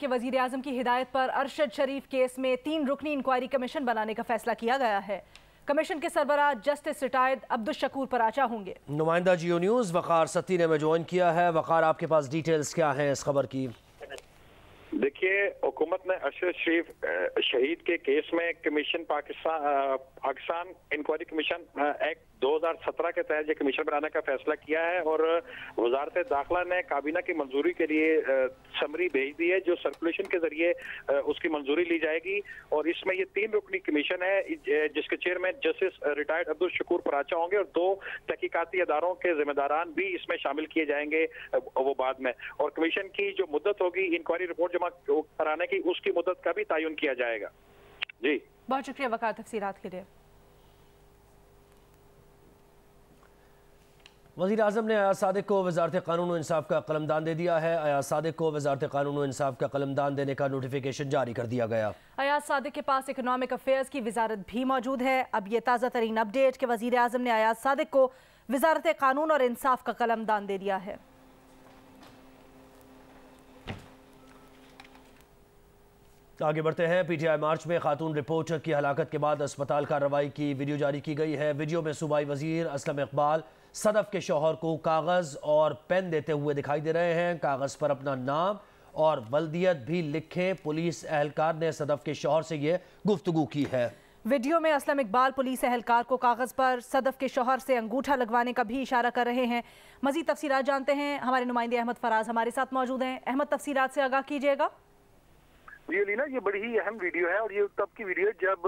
के वजीर आजम की हिदायत पर अरशद शरीफ केस में 3 रुकनी इंक्वायरी कमीशन बनाने का फैसला किया गया है। कमीशन के सरबराह जस्टिस रिटायर्ड अब्दुल शकूर पराचा होंगे। नुमाइंदा जियो न्यूज़ वक़ार सत्ती ने ज्वाइन किया है। वक़ार, आपके पास डिटेल्स क्या हैं इस खबर की? देखिए, हुकूमत ने अरशद शरीफ शहीद के केस में commission Pakistan inquiry commission act 2017 के तहत ये कमीशन बनाने का फैसला किया है और वजारत दाखिला ने काबीना की मंजूरी के लिए समरी भेज दी है, जो सर्कुलेशन के जरिए उसकी मंजूरी ली जाएगी। और इसमें ये 3 रुकनी कमीशन है जिसके chairman justice retired Abdul Shakoor Paracha होंगे और 2 तहकीकाती अदारों के जिम्मेदारान भी इसमें शामिल किए जाएंगे वो बाद में। और कमीशन की जो मुद्दत होगी इंक्वायरी रिपोर्ट जमा कराने की, उसकी मुद्दत का भी तयन किया जाएगा। जी, बहुत शुक्रिया वक़ार तफसीलात के लिए। वज़ीर आज़म ने अयाज सादिक को वज़ारत क़ानून व इंसाफ का कलमदान दे दिया है। अयाज सादिक को वज़ारत क़ानून व इंसाफ का कलमदान देने का नोटिफिकेशन जारी कर दिया गया। अयाज सादिक के पास इकनॉमिक अफेयर्स की वजारत भी मौजूद है। अब ये ताज़ा तरीन अपडेट कि वज़ीर आज़म ने अयाज सादिक को वज़ारत क़ानून और इंसाफ का कलमदान दे दिया है। आगे बढ़ते हैं। PTI मार्च में खातून रिपोर्टर की हलाकत के बाद अस्पताल कार्रवाई की वीडियो जारी की गई है। वीडियो में सूबाई वजीर असलम इकबाल सदफ के शौहर को कागज़ और पेन देते हुए दिखाई दे रहे हैं। कागज़ पर अपना नाम और बल्दियत भी लिखें। पुलिस एहलकार ने सदफ के शौहर से ये गुफ्तगू की है। वीडियो में असलम इकबाल पुलिस एहलकार को कागज़ पर सदफ के शौहर से अंगूठा लगवाने का भी इशारा कर रहे हैं। मज़ीद तफसीलात जानते हैं, हमारे नुमाइंदे अहमद फराज हमारे साथ मौजूद हैं। अहमद, तफसीलात से आगाह कीजिएगा। जी लीना, ये बड़ी ही अहम वीडियो है और ये तब की वीडियो है जब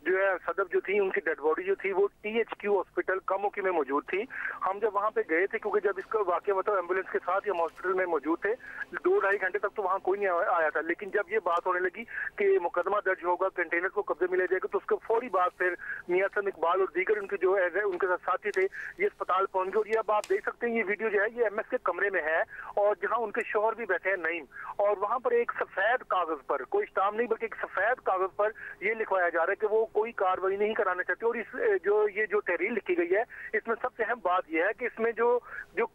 जो है सदफ जो थी उनकी डेड बॉडी जो थी वो THQ हॉस्पिटल कमोकी में मौजूद थी। हम जब वहाँ पे गए थे, क्योंकि जब इसका वाकया मतलब एम्बुलेंस के साथ हम हॉस्पिटल में मौजूद थे, 2-2.5 घंटे तक तो वहाँ कोई नहीं आया था। लेकिन जब ये बात होने लगी कि मुकदमा दर्ज होगा, कंटेनर को कब्जे में ले जाएगा, तो उसके फौरी बाद फिर मियां असलम इकबाल और दीगर उनके जो है उनके साथ साथी थे, ये अस्पताल पहुंच गए। और ये अब आप देख सकते हैं, ये वीडियो जो है ये MS के कमरे में है और जहाँ उनके शौहर भी बैठे हैं नईम, और वहाँ पर एक सफेद कागज पर, कोई स्टाम्प नहीं बल्कि एक सफेद कागज पर ये लिखवाया जा रहा है कि वो कोई कार्रवाई नहीं कराना चाहते। और इस जो तहरीर लिखी गई है, इसमें सबसे अहम बात यह है कि इसमें जो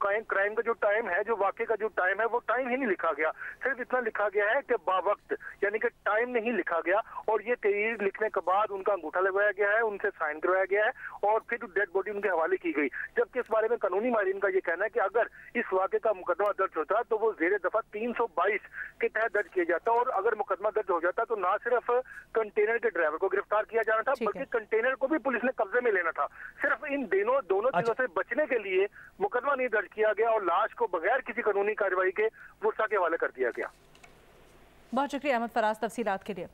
क्राइम का जो टाइम है, जो वाकये का जो टाइम है, वो टाइम ही नहीं लिखा गया। सिर्फ इतना लिखा गया है कि बावक्त, यानी कि टाइम नहीं लिखा गया। और ये तहरीर लिखने के बाद उनका अंगूठा लगवाया गया है, उनसे साइन करवाया गया है और फिर डेड बॉडी उनके हवाले की गई। जबकि इस बारे में कानूनी माहिरीन का ये कहना है कि अगर इस वाकये का मुकदमा दर्ज होता तो वो ज़ेरे दफा 322 के तहत दर्ज किया जाता, और अगर मुकदमा दर्ज हो जाता तो ना सिर्फ कंटेनर के ड्राइवर को गिरफ्तार किया जाना था, बल्कि कंटेनर को भी पुलिस ने कब्जे में लेना था। सिर्फ इन दोनों चीजों से बचने के लिए मुकदमा नहीं दर्ज किया गया और लाश को बगैर किसी कानूनी कार्रवाई के वुर्सा के हवाले कर दिया गया। बहुत शुक्रिया अहमद फराज तफसीलात के लिए।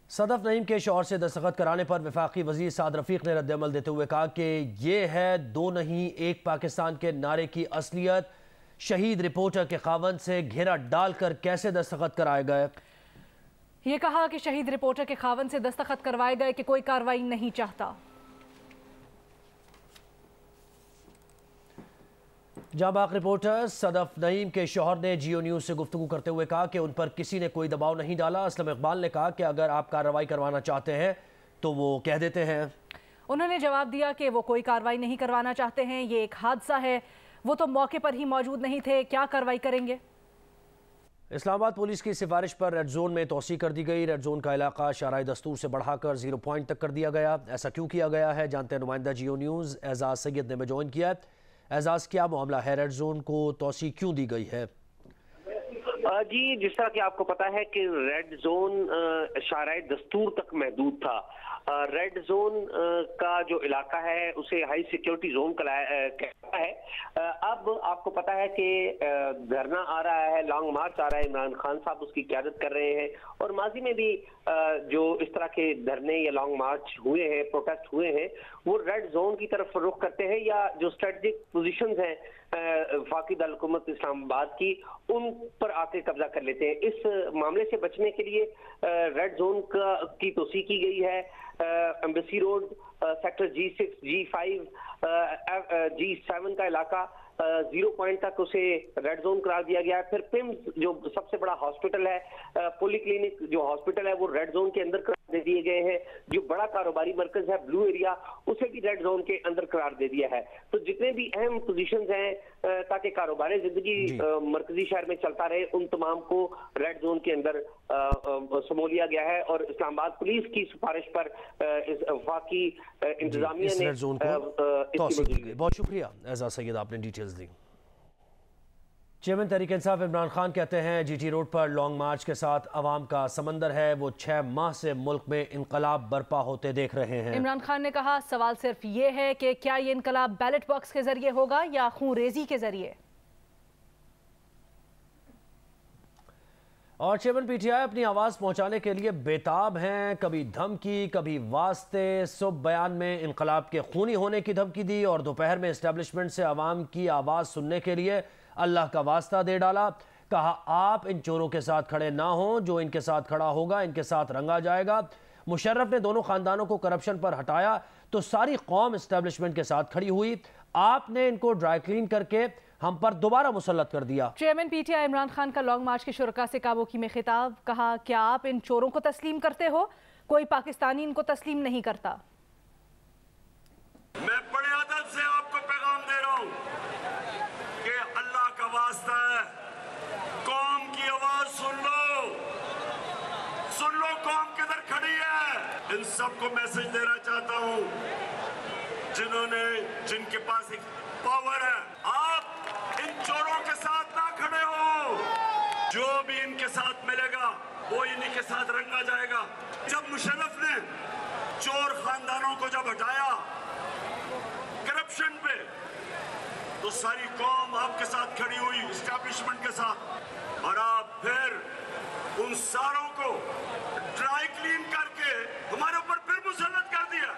सदफ नईम के शौहर से दस्तखत कराने पर वफाकी वजीर साद रफीक ने रद्द-ए-अमल देते हुए कहा कि ये है 2 नहीं 1 पाकिस्तान के नारे की असलियत। शहीद रिपोर्टर के खावंद से घेरा डालकर कैसे दस्तखत कराए गए? ये कहा कि शहीद रिपोर्टर के खावंद से दस्तखत करवाए गए कि कोई कार्रवाई नहीं चाहता। जाबाक रिपोर्टर सदफ नईम के शौहर ने जियो न्यूज़ से गुफ्तगू करते हुए कहा कि उन पर किसी ने कोई दबाव नहीं डाला। असलम इकबाल ने कहा कि अगर आप कार्रवाई करवाना चाहते हैं तो वो कह देते हैं। उन्होंने जवाब दिया कि वो कोई कार्रवाई नहीं करवाना चाहते हैं, ये एक हादसा है, वो तो मौके पर ही मौजूद नहीं थे, क्या कार्रवाई करेंगे। इस्लामाबाद पुलिस की सिफारिश पर रेड जोन में तोसी कर दी गई। रेड जोन का इलाका शराय दस्तूर से बढ़ाकर 0 पॉइंट तक कर दिया गया। ऐसा क्यों किया गया है, जानते हैं नुमाइंदा जियो न्यूज़ एजाज सैयद ने ज्वाइन किया। एजाज, क्या मामला है, रेड जोन को तोसी क्यों दी गई है? जी, जिस तरह कि आपको पता है कि रेड जोन शराय दस्तूर तक महदूद था। रेड जोन का जो इलाका है उसे हाई सिक्योरिटी जोन कहता है। अब आपको पता है कि धरना आ रहा है, लॉन्ग मार्च आ रहा है, इमरान खान साहब उसकी क़यादत कर रहे हैं और माजी में भी जो इस तरह के धरने या लॉन्ग मार्च हुए हैं, प्रोटेस्ट हुए हैं, वो रेड जोन की तरफ रुख करते हैं या जो स्ट्रेटजिक पोजीशंस हैं वफाकी हुकूमत इस्लामाबाद की, उन पर आके कब्जा कर लेते हैं। इस मामले से बचने के लिए रेड जोन की तोसी की गई है। Embassy road, sector G6, G5, G7 का इलाका 0 पॉइंट तक उसे रेड जोन करार दिया गया है। फिर पिम्स जो सबसे बड़ा हॉस्पिटल है, पॉलीक्लिनिक जो हॉस्पिटल है, वो रेड जोन के अंदर करार दे दिए गए हैं। जो बड़ा कारोबारी मरकज है ब्लू एरिया, उसे भी रेड जोन के अंदर करार दे दिया है। तो जितने भी अहम पोजीशंस हैं ताकि कारोबारी जिंदगी मरकजी शहर में चलता रहे, उन तमाम को रेड जोन के अंदर समो लिया गया है। और इस्लामाबाद पुलिस की सिफारिश पर वफाकी इंतजामिया ने बहुत शुक्रिया एजाज सैयद, आपने डिटेल्स दी। चेयरमैन तहरीक इंसाफ इमरान खान कहते हैं जीटी रोड पर लॉन्ग मार्च के साथ अवाम का समंदर है, वो 6 माह से मुल्क में इनकलाब बर्पा होते देख रहे हैं। इमरान खान ने कहा सवाल सिर्फ ये है कि क्या ये इनकलाब बैलेट बॉक्स के जरिए होगा या खून रेजी के जरिए। और चेयरमैन पीटीआई अपनी आवाज पहुंचाने के लिए बेताब हैं, कभी धमकी कभी वास्ते। सुबह बयान में इनकलाब के खूनी होने की धमकी दी और दोपहर में एस्टेब्लिशमेंट से अवाम की आवाज सुनने के लिए अल्लाह का वास्ता दे डाला। कहा आप इन चोरों के साथ खड़े ना हो, जो इनके साथ खड़ा होगा इनके साथ रंगा जाएगा। मुशर्रफ ने दोनों खानदानों को करप्शन पर हटाया तो सारी कौम एस्टेब्लिशमेंट के साथ खड़ी हुई। आपने इनको ड्राई क्लीन करके हम पर दोबारा मुसल्लत कर दिया। चेयरमैन पीटीआई इमरान खान का लॉन्ग मार्च के शुरका से काबोकी में खिताब। कहा क्या आप इन चोरों को तस्लीम करते हो? कोई पाकिस्तानी इनको तस्लीम नहीं करता। मैं बड़े अदब से आपको पैगाम दे रहा हूं कि अल्लाह का वास्ता है, कौम की आवाज सुन लो कौम किधर खड़ी है। इन सबको मैसेज देना चाहता हूं जिनके पास एक पावर है, आप इन चोरों के साथ ना खड़े हो। जो भी इनके साथ मिलेगा वो इन्हीं के साथ रंगा जाएगा। जब मुशर्रफ ने चोर खानदानों को जब हटाया करप्शन पे, तो सारी कौम आपके साथ खड़ी हुई एस्टैब्लिशमेंट के साथ, और आप फिर उन सारों को ड्राई क्लीन करके हमारे ऊपर फिर मुसल्लत कर दिया।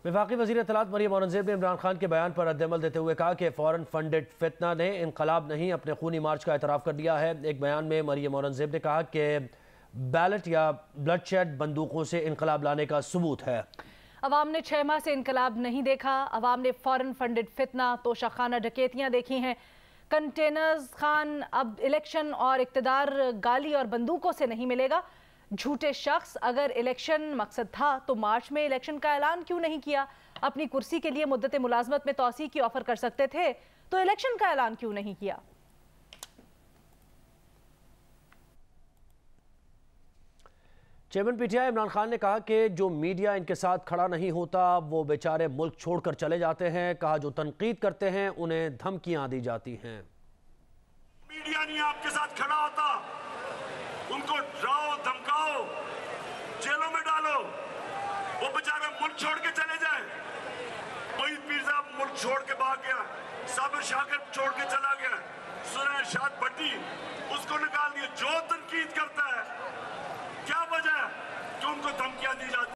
वफाकी वज़ीर इत्तलात मरियम औरंगज़ेब ने इमरान खान के बयान पर रद्द-ए-अमल देते हुए कहा कि फॉरेन फंडेड फितना ने इनकलाब नहीं अपने खूनी मार्च का एतराफ़ कर दिया है। एक बयान में मरियम औरंगज़ेब ने कहा कि बैलेट या ब्लडशेड बंदूकों से इनकलाब लाने का सबूत है। अवाम ने 6 माह से इनकलाब नहीं देखा। अवाम ने फॉरेन फंडेड फितना, तोशाखाना डकैतियां देखी हैं। कंटेनर्स खान अब इलेक्शन और इक्तदार गाली और बंदूकों से नहीं मिलेगा। झूठे शख्स, अगर इलेक्शन मकसद था तो मार्च में इलेक्शन का ऐलान क्यों नहीं किया? अपनी कुर्सी के लिए मुद्दत मुलाजमत में तौसी की ऑफर कर सकते थे तो इलेक्शन का ऐलान क्यों नहीं किया? चेयरमैन पीटीआई इमरान खान ने कहा कि जो मीडिया इनके साथ खड़ा नहीं होता वो बेचारे मुल्क छोड़कर चले जाते हैं। कहा जो तनकीद करते हैं उन्हें धमकियां दी जाती हैं। मीडिया नहीं आपके साथ खड़ा होता, उनको डराओ धमकाओ, जेलों में डालो, वो बेचारे मुल्क छोड़ के चले जाए। मोहित पीर साहब मुल्क छोड़ के भाग गया, साबिर शाकिर छोड़ के चला गया, सुरैर शाद भट्टी उसको निकाल दिया। जो तनकीद करता है क्या वजह है कि उनको धमकियां दी जाती